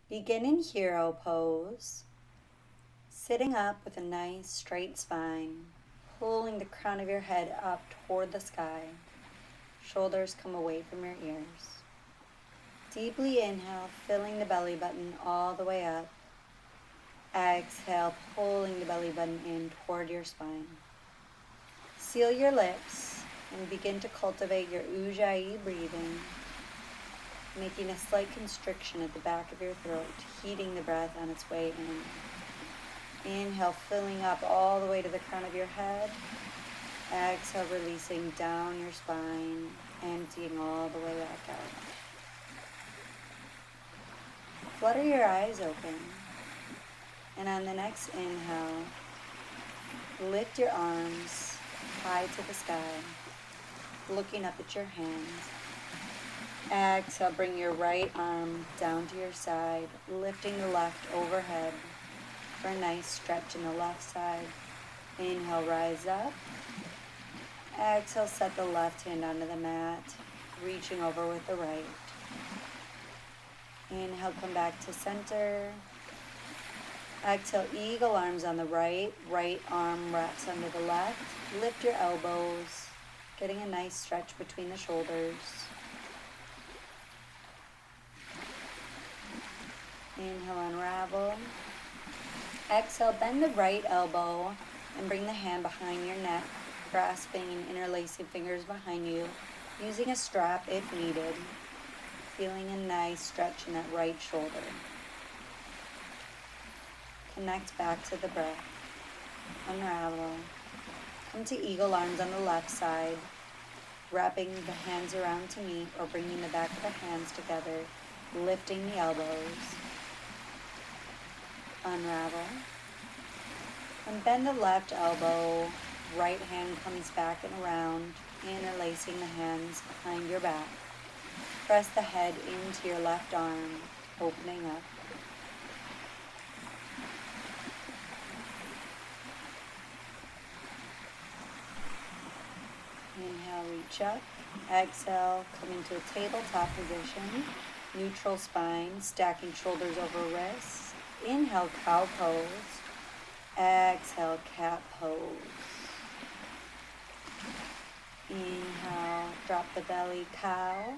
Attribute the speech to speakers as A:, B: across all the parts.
A: Begin in hero pose, sitting up with a nice straight spine, pulling the crown of your head up toward the sky. Shoulders come away from your ears. Deeply inhale, filling the belly button all the way up. Exhale, pulling the belly button in toward your spine. Seal your lips and begin to cultivate your Ujjayi breathing, making a slight constriction at the back of your throat, heating the breath on its way in. Inhale, filling up all the way to the crown of your head. Exhale, releasing down your spine, emptying all the way back out. Flutter your eyes open. And on the next inhale, lift your arms high to the sky, looking up at your hands. Exhale, bring your right arm down to your side, lifting the left overhead for a nice stretch in the left side. Inhale, rise up. Exhale, set the left hand onto the mat, reaching over with the right. Inhale, come back to center. Exhale, eagle arms on the right. Right arm wraps under the left. Lift your elbows, getting a nice stretch between the shoulders. Inhale, unravel. Exhale, bend the right elbow and bring the hand behind your neck, grasping and interlacing fingers behind you, using a strap if needed. Feeling a nice stretch in that right shoulder. Connect back to the breath. Unravel. Come to eagle arms on the left side, wrapping the hands around to meet or bringing the back of the hands together, lifting the elbows. Unravel. And bend the left elbow, right hand comes back and around, interlacing the hands behind your back. Press the head into your left arm, opening up. Inhale, reach up. Exhale, come into a tabletop position. Neutral spine, stacking shoulders over wrists. Inhale, cow pose. Exhale, cat pose. Inhale, drop the belly, cow.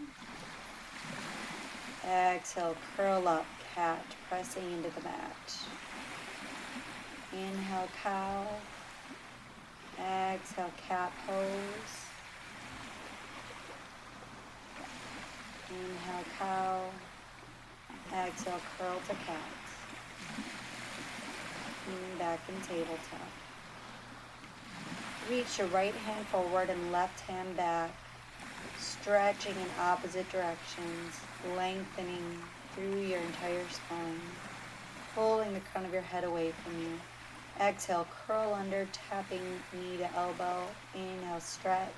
A: Exhale, curl up, cat, pressing into the mat. Inhale, cow. Exhale, cat pose. Inhale, cow. Exhale, curl to cat. Leaning back in tabletop. Reach your right hand forward and left hand back, stretching in opposite directions, lengthening through your entire spine, pulling the crown of your head away from you. Exhale, curl under, tapping knee to elbow. Inhale, stretch.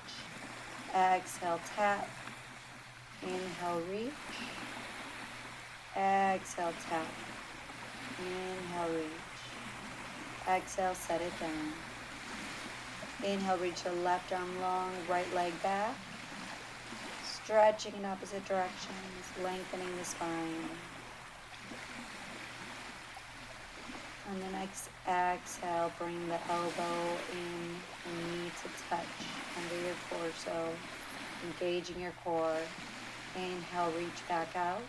A: Exhale, tap. Inhale, reach. Exhale, tap. Inhale, reach. Exhale, set it down. Inhale, reach your left arm long, right leg back. Stretching in opposite directions, lengthening the spine. On the next exhale, bring the elbow in and knee to touch under your torso, engaging your core. Inhale, reach back out.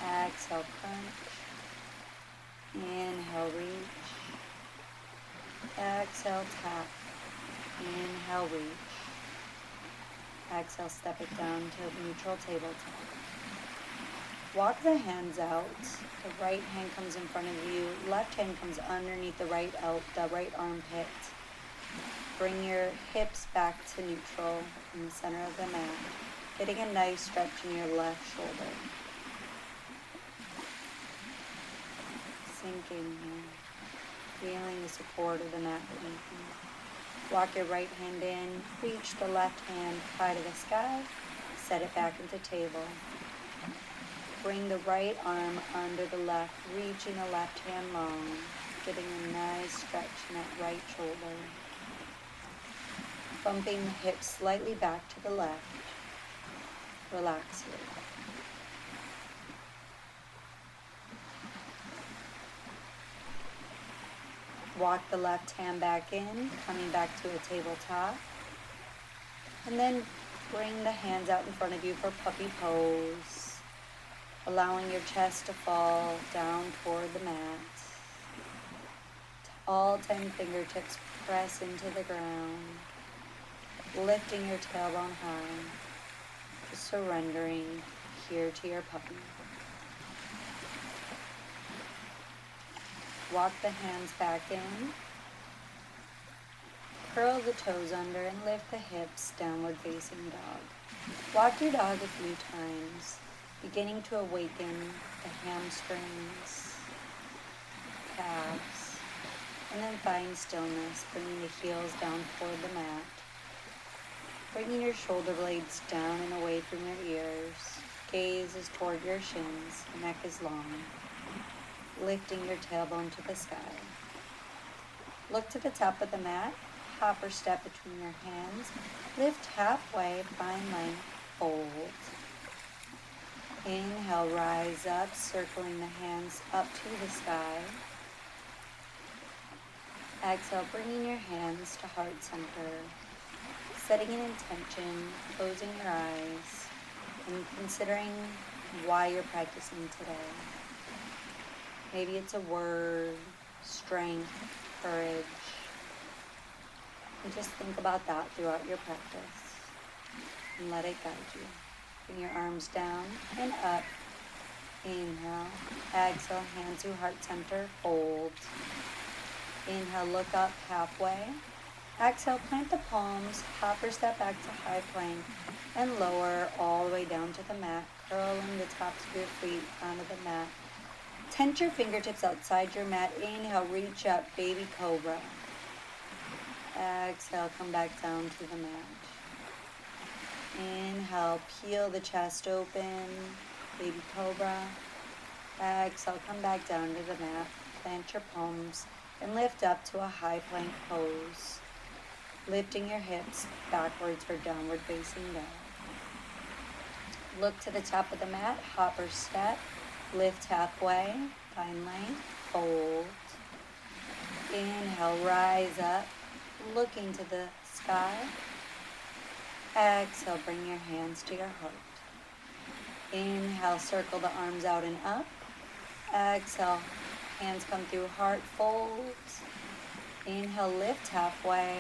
A: Exhale, crunch. Inhale, reach. Exhale, tap. Inhale, reach. Exhale, step it down to neutral tabletop. Walk the hands out. The right hand comes in front of you. Left hand comes underneath the right armpit. Bring your hips back to neutral in the center of the mat. Getting a nice stretch in your left shoulder. Sinking here. Feeling the support of the mat beneath you. Walk your right hand in. Reach the left hand high to the sky. Set it back into table. Bring the right arm under the left, reaching the left hand long, getting a nice stretch in that right shoulder. Bumping the hips slightly back to the left. Relax here. Walk the left hand back in, coming back to a tabletop. And then bring the hands out in front of you for puppy pose, allowing your chest to fall down toward the mat. All 10 fingertips press into the ground, lifting your tailbone high, just surrendering here to your puppy. Walk the hands back in. Curl the toes under and lift the hips, downward facing dog. Walk your dog a few times, beginning to awaken the hamstrings, calves, and then find stillness, bringing the heels down toward the mat. Bringing your shoulder blades down and away from your ears. Gaze is toward your shins, neck is long. Lifting your tailbone to the sky. Look to the top of the mat, hop or step between your hands. Lift halfway, find length, fold. Inhale, rise up, circling the hands up to the sky. Exhale, bringing your hands to heart center. Setting an intention, closing your eyes, and considering why you're practicing today. Maybe it's a word, strength, courage. And just think about that throughout your practice. And let it guide you. Bring your arms down and up. Inhale. Exhale, hands to heart center, fold. Inhale, look up halfway. Exhale, plant the palms, hop or step back to high plank, and lower all the way down to the mat, curling the tops of your feet onto the mat. Tent your fingertips outside your mat. Inhale, reach up, baby cobra. Exhale, come back down to the mat. Inhale, peel the chest open, baby cobra. Exhale, come back down to the mat. Plant your palms and lift up to a high plank pose. Lifting your hips backwards for downward facing dog. Look to the top of the mat, hop or step. Lift halfway, find length, fold. Inhale, rise up, looking to the sky. Exhale, bring your hands to your heart. Inhale, circle the arms out and up. Exhale, hands come through heart, fold. Inhale, lift halfway.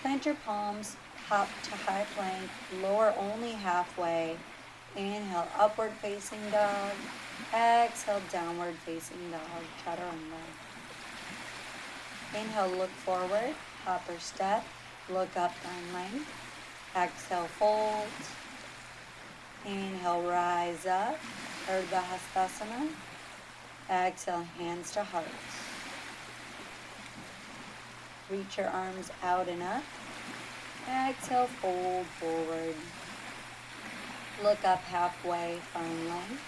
A: Plant your palms, hop to high plank, lower only halfway. Inhale, upward facing dog. Exhale, downward facing dog, chaturanga. Inhale, look forward, hop or step, look up, find length. Exhale, fold. Inhale, rise up, Urdhva Hastasana. Exhale, hands to heart. Reach your arms out and up. Exhale, fold forward. Look up halfway, find length.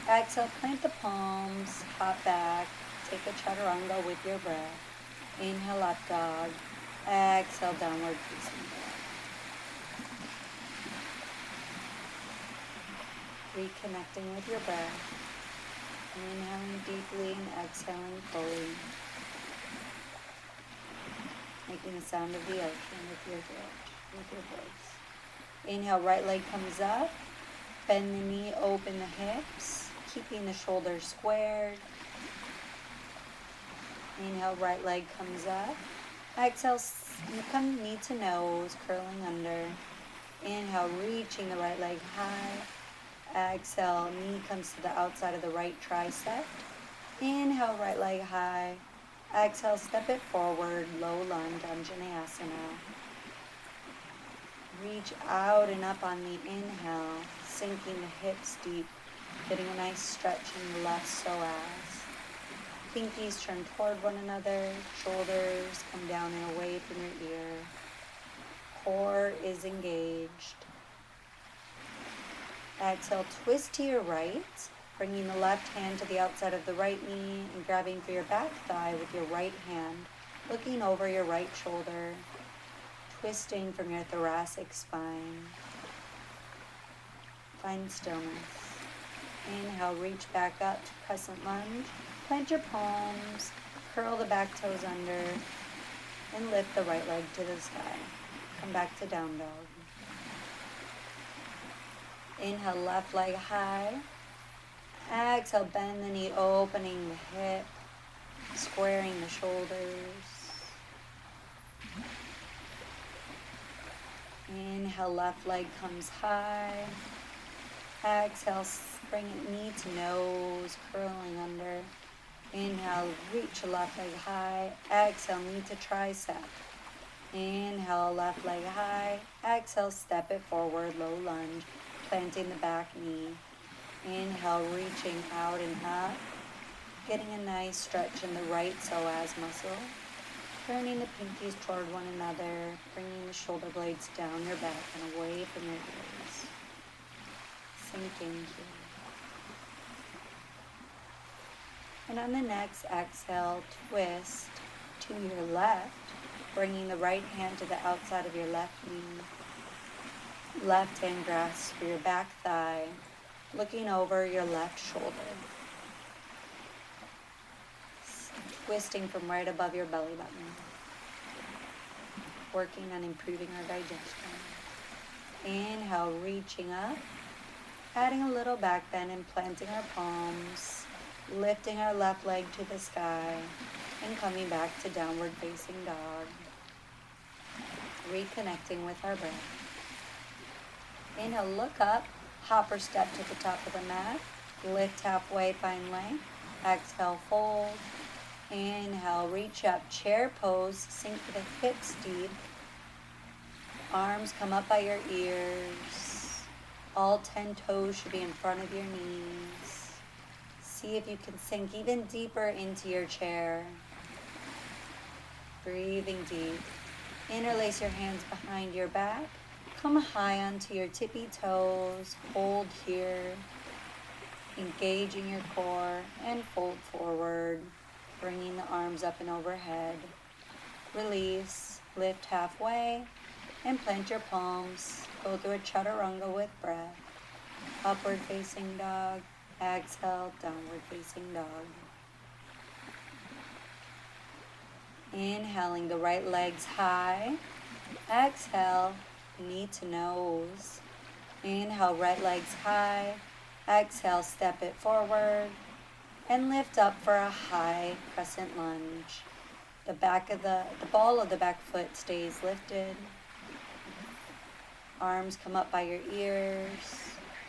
A: Exhale, plant the palms, hop back. Take a chaturanga with your breath. Inhale, up dog. Exhale, downward facing dog. Reconnecting with your breath. Inhaling deeply and exhaling fully. Making the sound of the ocean with your voice. Inhale, right leg comes up. Bend the knee, open the hips, keeping the shoulders squared. Inhale, right leg comes up. Exhale, you come knee to nose, curling under. Inhale, reaching the right leg high. Exhale, knee comes to the outside of the right tricep. Inhale, right leg high. Exhale, step it forward, low lunge, Anjaneyasana. Reach out and up on the inhale, sinking the hips deep, getting a nice stretch in the left psoas. Pinkies turn toward one another, shoulders come down and away from your ear. Core is engaged. Exhale, twist to your right, bringing the left hand to the outside of the right knee and grabbing for your back thigh with your right hand, looking over your right shoulder, twisting from your thoracic spine. Find stillness. Inhale, reach back up to crescent lunge. Plant your palms, Curl the back toes under and lift the right leg to the sky. Come back to down dog. Inhale, left leg high. Exhale, bend the knee, opening the hip, squaring the shoulders. Inhale, left leg comes high. Exhale, bring it knee to nose, curling under. Inhale, reach the left leg high. Exhale, knee to tricep. Inhale, left leg high. Exhale, step it forward, low lunge, planting the back knee. Inhale, reaching out and up. Getting a nice stretch in the right psoas muscle. Turning the pinkies toward one another, bringing the shoulder blades down your back and away from your ears. Sinking here. And on the next exhale, twist to your left, bringing the right hand to the outside of your left knee. Left hand grasps for your back thigh, looking over your left shoulder. Twisting from right above your belly button. Working on improving our digestion. Inhale, reaching up. Adding a little back bend and planting our palms. Lifting our left leg to the sky. And coming back to downward facing dog. Reconnecting with our breath. Inhale, look up. Hopper step to the top of the mat. Lift halfway, find length. Exhale, fold. Inhale, reach up, chair pose, sink the hips deep. Arms come up by your ears. All 10 toes should be in front of your knees. See if you can sink even deeper into your chair. Breathing deep. Interlace your hands behind your back. Come high onto your tippy toes. Hold here. Engaging your core and fold forward. Bringing the arms up and overhead. Release, lift halfway, and plant your palms. Go through a chaturanga with breath. Upward facing dog. Exhale, downward facing dog. Inhaling the right legs high. Exhale, knee to nose. Inhale, right legs high. Exhale, step it forward. And lift up for a high crescent lunge. The ball of the back foot stays lifted. Arms come up by your ears.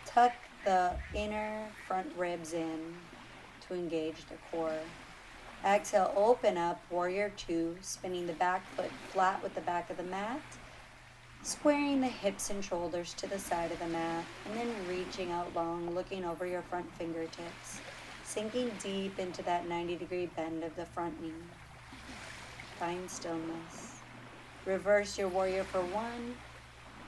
A: Tuck the inner front ribs in to engage the core. Exhale, open up, warrior two, spinning the back foot flat with the back of the mat. Squaring the hips and shoulders to the side of the mat. And then reaching out long, looking over your front fingertips. Sinking deep into that 90-degree bend of the front knee. Find stillness. Reverse your warrior for one,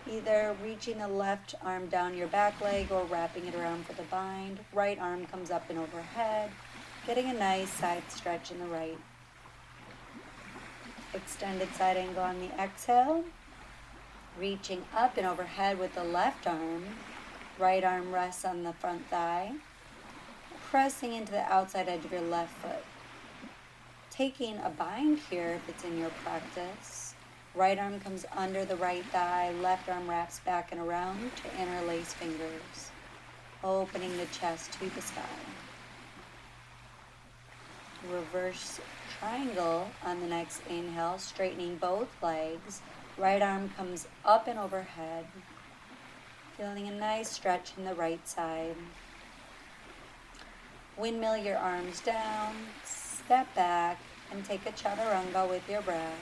A: either reaching the left arm down your back leg or wrapping it around for the bind. Right arm comes up and overhead, getting a nice side stretch in the right. Extended side angle on the exhale. Reaching up and overhead with the left arm. Right arm rests on the front thigh. Pressing into the outside edge of your left foot. Taking a bind here if it's in your practice. Right arm comes under the right thigh, left arm wraps back and around to interlace fingers. Opening the chest to the sky. Reverse triangle on the next inhale, straightening both legs. Right arm comes up and overhead. Feeling a nice stretch in the right side. Windmill your arms down, step back, and take a chaturanga with your breath.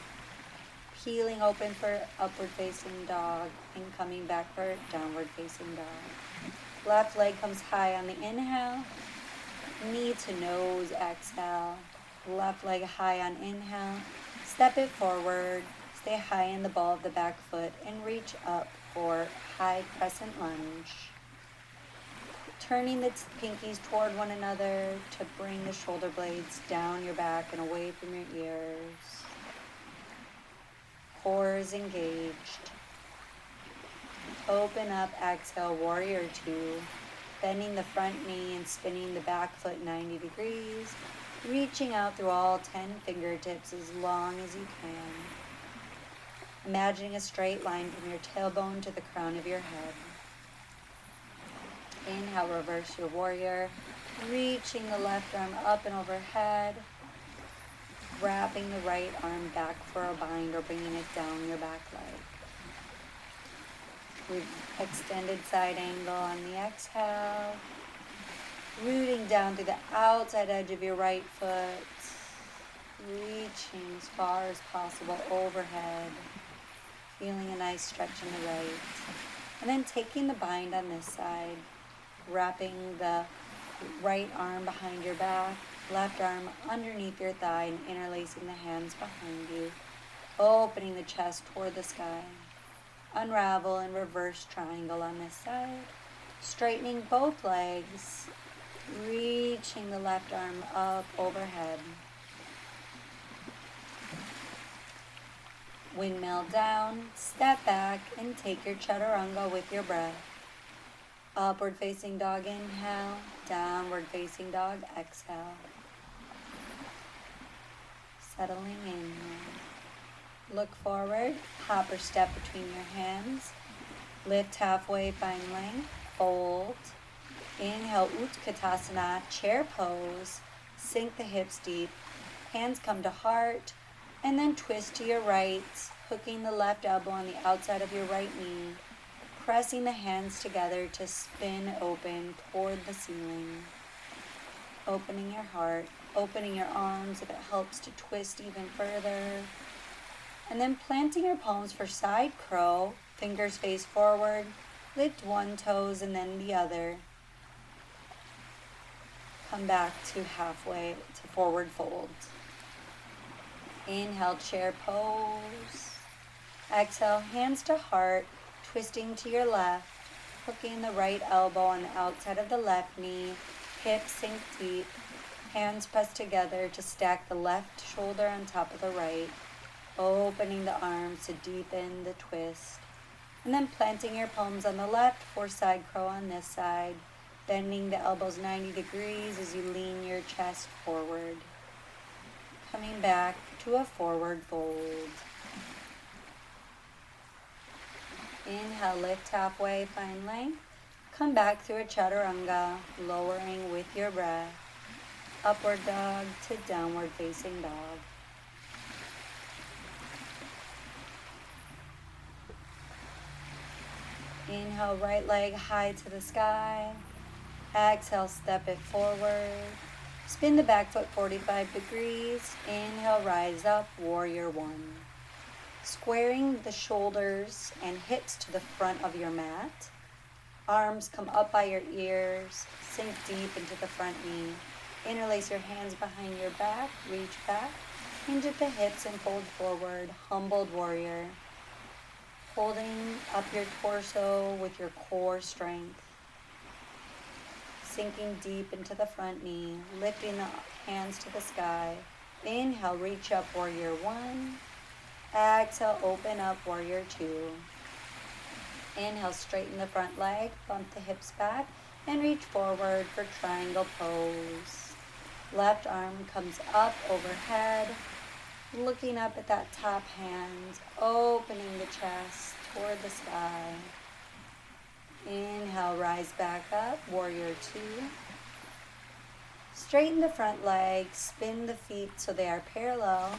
A: Peeling open for upward facing dog and coming back for downward facing dog. Left leg comes high on the inhale, knee to nose, exhale. Left leg high on inhale, step it forward, stay high in the ball of the back foot, and reach up for high crescent lunge. Turning the pinkies toward one another to bring the shoulder blades down your back and away from your ears. Core is engaged. Open up, exhale, warrior two. Bending the front knee and spinning the back foot 90 degrees. reaching out through all 10 fingertips as long as you can. Imagining a straight line from your tailbone to the crown of your head. Inhale, reverse your warrior, reaching the left arm up and overhead, wrapping the right arm back for a bind or bringing it down your back leg. Extended side angle on the exhale, rooting down through the outside edge of your right foot, reaching as far as possible overhead, feeling a nice stretch in the right. And then taking the bind on this side, wrapping the right arm behind your back, left arm underneath your thigh, and interlacing the hands behind you, opening the chest toward the sky. Unravel and reverse triangle on this side, straightening both legs, reaching the left arm up overhead. Windmill down, step back, and take your chaturanga with your breath. Upward facing dog, inhale. Downward facing dog, exhale. Settling in. Look forward, hop or step between your hands. Lift halfway, find length, fold. Inhale, Utkatasana, chair pose. Sink the hips deep. Hands come to heart. And then twist to your right, hooking the left elbow on the outside of your right knee. Pressing the hands together to spin open toward the ceiling. Opening your heart, opening your arms if it helps to twist even further. And then planting your palms for side crow, fingers face forward. Lift one toes and then the other. Come back to halfway to forward fold. Inhale, chair pose. Exhale, hands to heart, twisting to your left, hooking the right elbow on the outside of the left knee, hips sink deep, hands press together to stack the left shoulder on top of the right, opening the arms to deepen the twist, and then planting your palms on the left for side crow on this side, bending the elbows 90 degrees as you lean your chest forward. Coming back to a forward fold. Inhale, lift halfway, find length. Come back through a chaturanga, lowering with your breath. Upward dog to downward facing dog. Inhale, right leg high to the sky. Exhale, step it forward. Spin the back foot 45 degrees. Inhale, rise up, warrior one. Squaring the shoulders and hips to the front of your mat. Arms come up by your ears. Sink deep into the front knee. Interlace your hands behind your back. Reach back. Hinge at the hips and fold forward. Humbled warrior. Holding up your torso with your core strength. Sinking deep into the front knee, lifting the hands to the sky. Inhale, reach up, warrior one. Exhale, open up, warrior two. Inhale, straighten the front leg, bump the hips back, and reach forward for triangle pose. Left arm comes up overhead, looking up at that top hand, opening the chest toward the sky. Inhale, rise back up, warrior two. Straighten the front leg, spin the feet so they are parallel.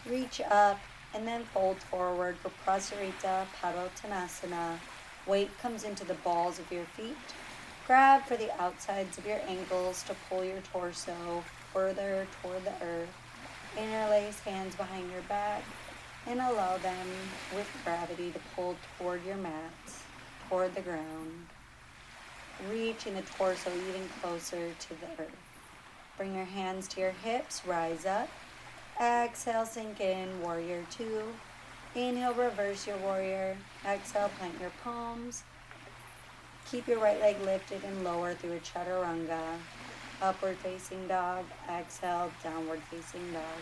A: Reach up and then fold forward for Prasarita Padottanasana. Weight comes into the balls of your feet. Grab for the outsides of your ankles to pull your torso further toward the earth. Interlace hands behind your back and allow them with gravity to pull toward your mat. Toward the ground, reaching the torso even closer to the earth. Bring your hands to your hips, rise up. Exhale, sink in, warrior two. Inhale, reverse your warrior. Exhale, plant your palms. Keep your right leg lifted and lower through a chaturanga. Upward facing dog. Exhale, downward facing dog.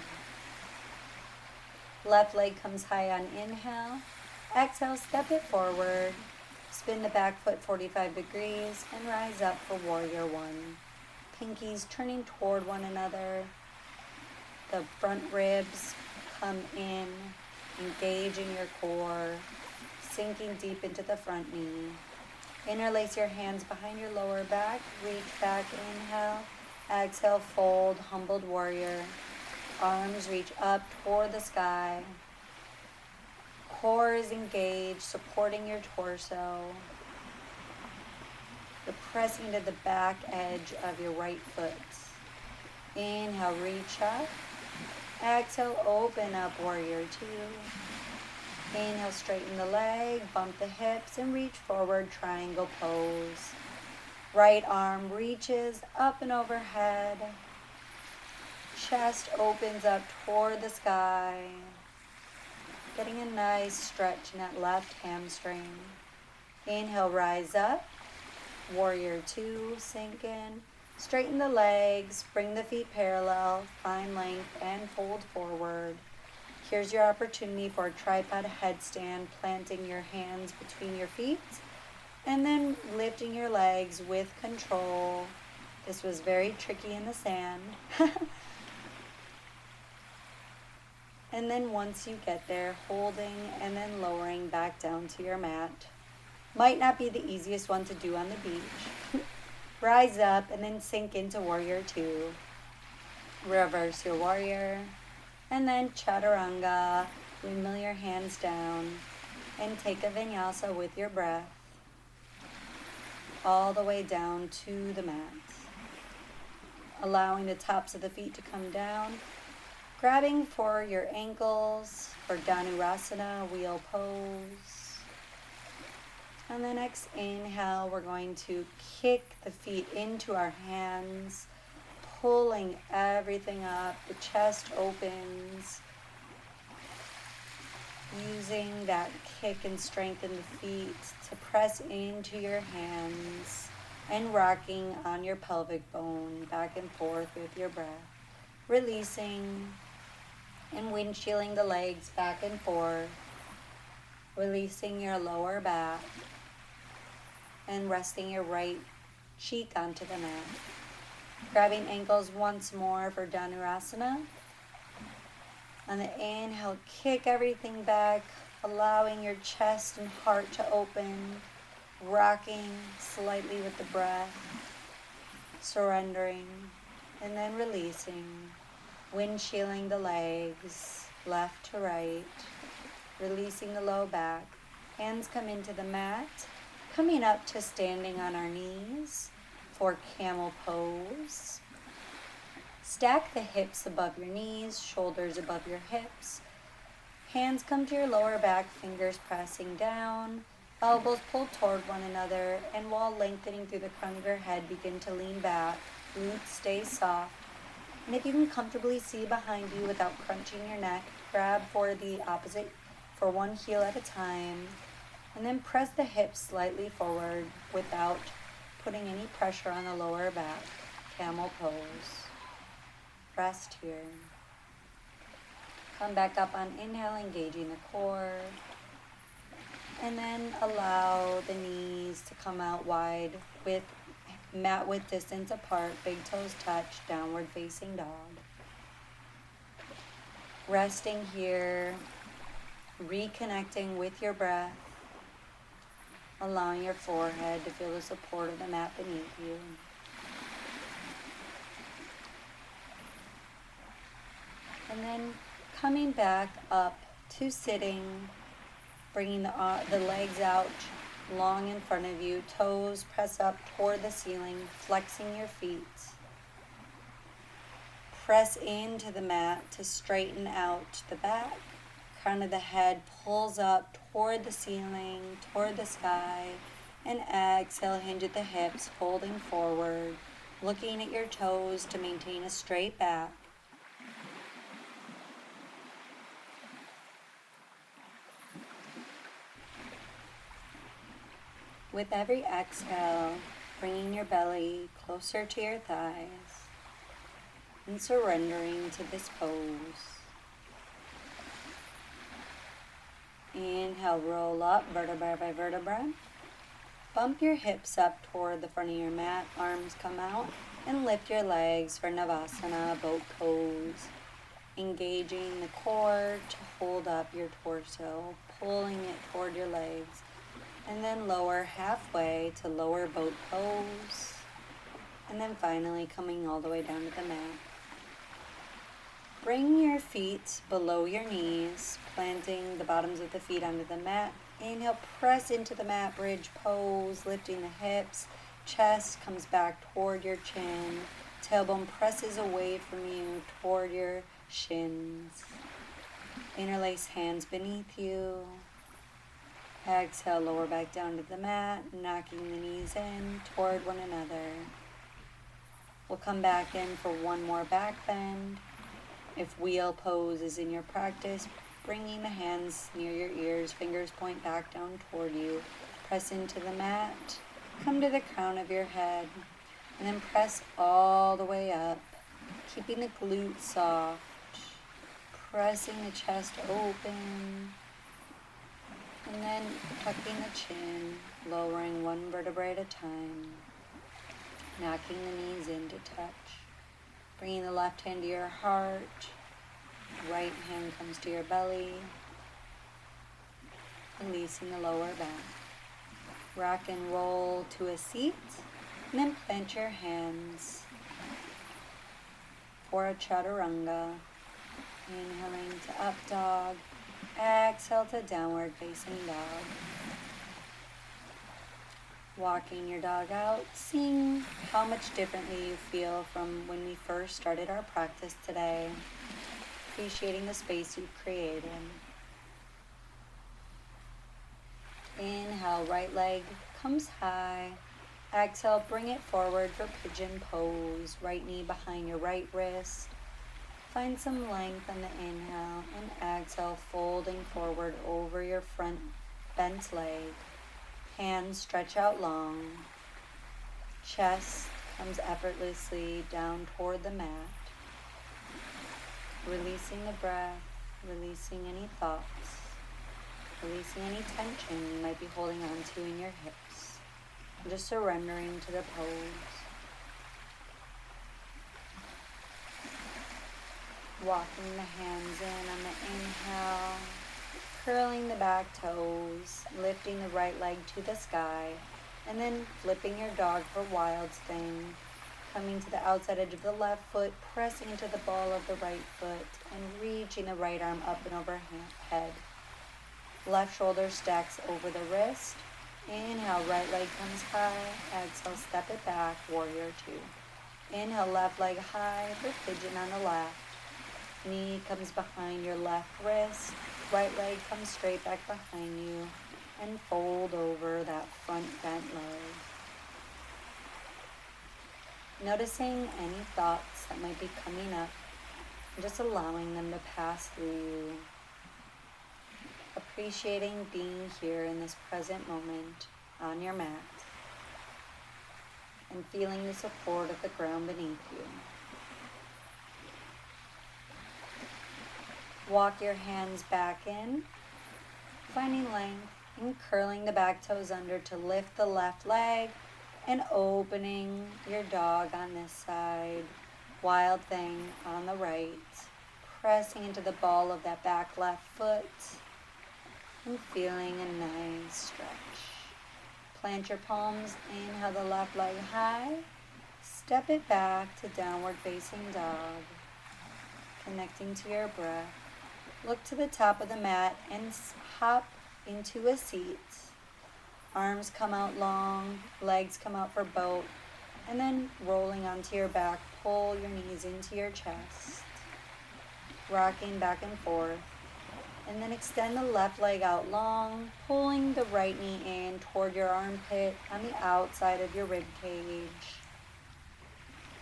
A: Left leg comes high on inhale. Exhale, step it forward. Spin the back foot 45 degrees and rise up for warrior one. Pinkies turning toward one another. the front ribs come in, engaging your core, sinking deep into the front knee. Interlace your hands behind your lower back, reach back, inhale, exhale, fold, humbled warrior. Arms reach up toward the sky. Core is engaged, supporting your torso. You're pressing to the back edge of your right foot. Inhale, reach up. Exhale, open up, warrior two. Inhale, straighten the leg, bump the hips, and reach forward, triangle pose. Right arm reaches up and overhead. Chest opens up toward the sky. Getting a nice stretch in that left hamstring. Inhale, rise up. Warrior two, sink in. Straighten the legs, bring the feet parallel, find length, and fold forward. Here's your opportunity for a tripod headstand, planting your hands between your feet, and then lifting your legs with control. This was very tricky in the sand. And then once you get there, holding and then lowering back down to your mat. Might not be the easiest one to do on the beach. Rise up and then sink into warrior two. Reverse your warrior. And then chaturanga. Windmill your hands down. And take a vinyasa with your breath. All the way down to the mat. Allowing the tops of the feet to come down. Grabbing for your ankles for Dhanurasana, wheel pose. And then next inhale, we're going to kick the feet into our hands, pulling everything up. The chest opens. Using that kick and strength in the feet to press into your hands and rocking on your pelvic bone back and forth with your breath. Releasing and windshielding the legs back and forth, releasing your lower back and resting your right cheek onto the mat. Grabbing ankles once more for Dhanurasana. On the inhale, kick everything back, allowing your chest and heart to open, rocking slightly with the breath, surrendering, and then releasing. Windshielding the legs, left to right, releasing the low back. Hands come into the mat, coming up to standing on our knees for camel pose. Stack the hips above your knees, shoulders above your hips. Hands come to your lower back, fingers pressing down, elbows pulled toward one another, and while lengthening through the crown of your head, begin to lean back. Glutes stay soft. And if you can comfortably see behind you without crunching your neck, grab for the opposite for one heel at a time, and then press the hips slightly forward without putting any pressure on the lower back. Camel pose. Rest here. Come back up on inhale, engaging the core, and then allow the knees to come out wide with mat width distance apart, big toes touch, downward facing dog. Resting here, reconnecting with your breath, allowing your forehead to feel the support of the mat beneath you. And then coming back up to sitting, bringing the legs out long in front of you, toes press up toward the ceiling, flexing your feet. Press into the mat to straighten out the back. Crown of the head pulls up toward the ceiling, toward the sky, and exhale, hinge at the hips, folding forward, looking at your toes to maintain a straight back. With every exhale, bringing your belly closer to your thighs and surrendering to this pose. Inhale, roll up, vertebra by vertebra. Bump your hips up toward the front of your mat, arms come out, and lift your legs for Navasana, boat pose. engaging the core to hold up your torso, pulling it toward your legs, and then lower halfway to lower boat pose, and then finally coming all the way down to the mat. Bring your feet below your knees, planting the bottoms of the feet onto the mat. Inhale, press into the mat, bridge pose, lifting the hips. Chest comes back toward your chin. Tailbone presses away from you toward your shins. Interlace hands beneath you. Exhale, lower back down to the mat, knocking the knees in toward one another. We'll come back in for one more back bend. If wheel pose is in your practice, bringing the hands near your ears, fingers point back down toward you. Press into the mat, come to the crown of your head, and then press all the way up, keeping the glutes soft, pressing the chest open, and then tucking the chin, lowering one vertebrae at a time, knocking the knees in to touch. Bringing the left hand to your heart, right hand comes to your belly, releasing the lower back. Rock and roll to a seat, and then plant your hands for a chaturanga. Inhaling to up dog, exhale to downward facing dog. Walking your dog out, seeing how much differently you feel from when we first started our practice today. Appreciating the space you've created. Inhale, right leg comes high. Exhale, bring it forward for pigeon pose. Right knee behind your right wrist. Find some length on the inhale, and exhale, folding forward over your front bent leg. Hands stretch out long. Chest comes effortlessly down toward the mat. Releasing the breath, releasing any thoughts, releasing any tension you might be holding on to in your hips. Just surrendering to the pose. Walking the hands in on the inhale. Curling the back toes, lifting the right leg to the sky, and then flipping your dog for wild thing. Coming to the outside edge of the left foot, pressing into the ball of the right foot, and reaching the right arm up and overhead. Left shoulder stacks over the wrist. Inhale, right leg comes high. Exhale, step it back, warrior two. Inhale, left leg high for pigeon on the left. Knee comes behind your left wrist. Right leg comes straight back behind you, and fold over that front bent leg. Noticing any thoughts that might be coming up, and just allowing them to pass through you. Appreciating being here in this present moment on your mat, and feeling the support of the ground beneath you. Walk your hands back in, finding length, and curling the back toes under to lift the left leg, and opening your dog on this side, wild thing on the right, pressing into the ball of that back left foot, and feeling a nice stretch. Plant your palms, inhale the left leg high, step it back to downward facing dog, connecting to your breath. Look to the top of the mat and hop into a seat. Arms come out long, legs come out for boat, and then rolling onto your back, pull your knees into your chest. Rocking back and forth. And then extend the left leg out long, pulling the right knee in toward your armpit on the outside of your rib cage.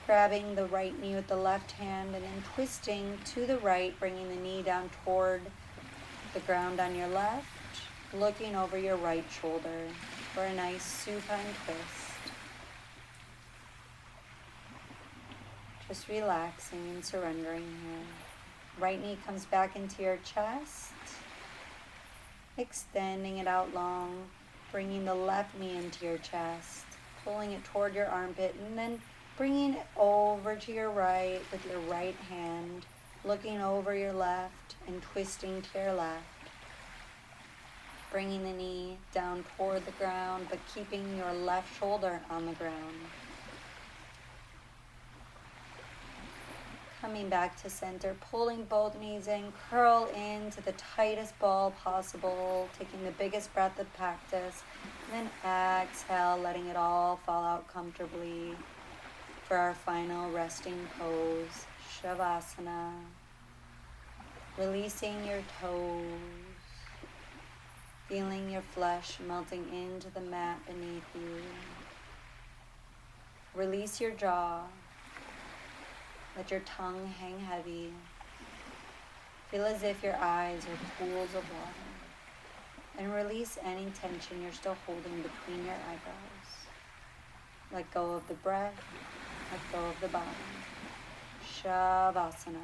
A: Grabbing the right knee with the left hand and then twisting to the right, bringing the knee down toward the ground on your left, looking over your right shoulder for a nice supine twist. Just relaxing and surrendering here. Right knee comes back into your chest, extending it out long, bringing the left knee into your chest, pulling it toward your armpit, and then bringing it over to your right with your right hand, looking over your left and twisting to your left. Bringing the knee down toward the ground, but keeping your left shoulder on the ground. Coming back to center, pulling both knees in, curl into the tightest ball possible, taking the biggest breath of practice, and then exhale, letting it all fall out comfortably for our final resting pose, Shavasana. Releasing your toes, feeling your flesh melting into the mat beneath you. Release your jaw. Let your tongue hang heavy. Feel as if your eyes are pools of water. And release any tension you're still holding between your eyebrows. Let go of the breath. Let go of the body. Shavasana.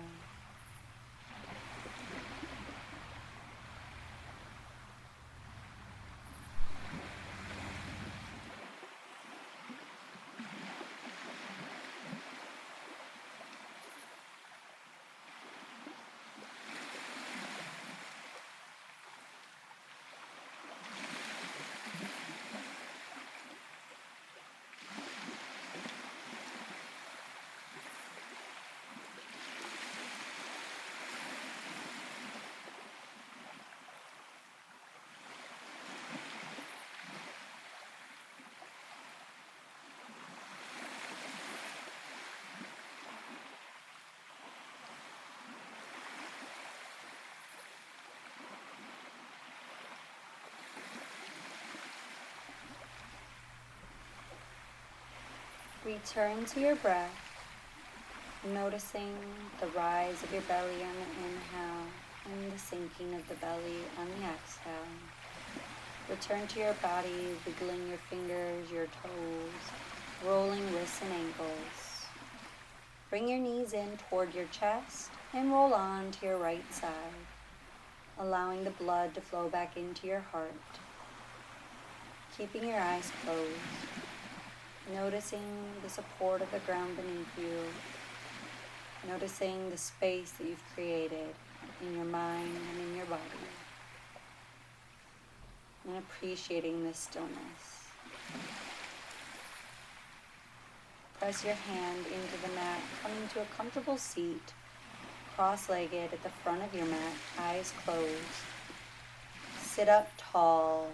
A: Return to your breath, noticing the rise of your belly on the inhale and the sinking of the belly on the exhale. Return to your body, wiggling your fingers, your toes, rolling wrists and ankles. Bring your knees in toward your chest and roll on to your right side, allowing the blood to flow back into your heart. Keeping your eyes closed. Noticing the support of the ground beneath you, noticing the space that you've created in your mind and in your body, and appreciating this stillness. Press your hand into the mat, coming to a comfortable seat, cross-legged at the front of your mat, eyes closed. Sit up tall.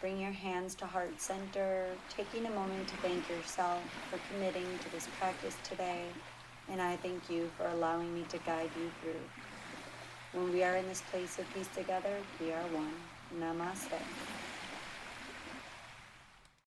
A: Bring your hands to heart center, taking a moment to thank yourself for committing to this practice today, and I thank you for allowing me to guide you through. When we are in this place of peace together, we are one. Namaste.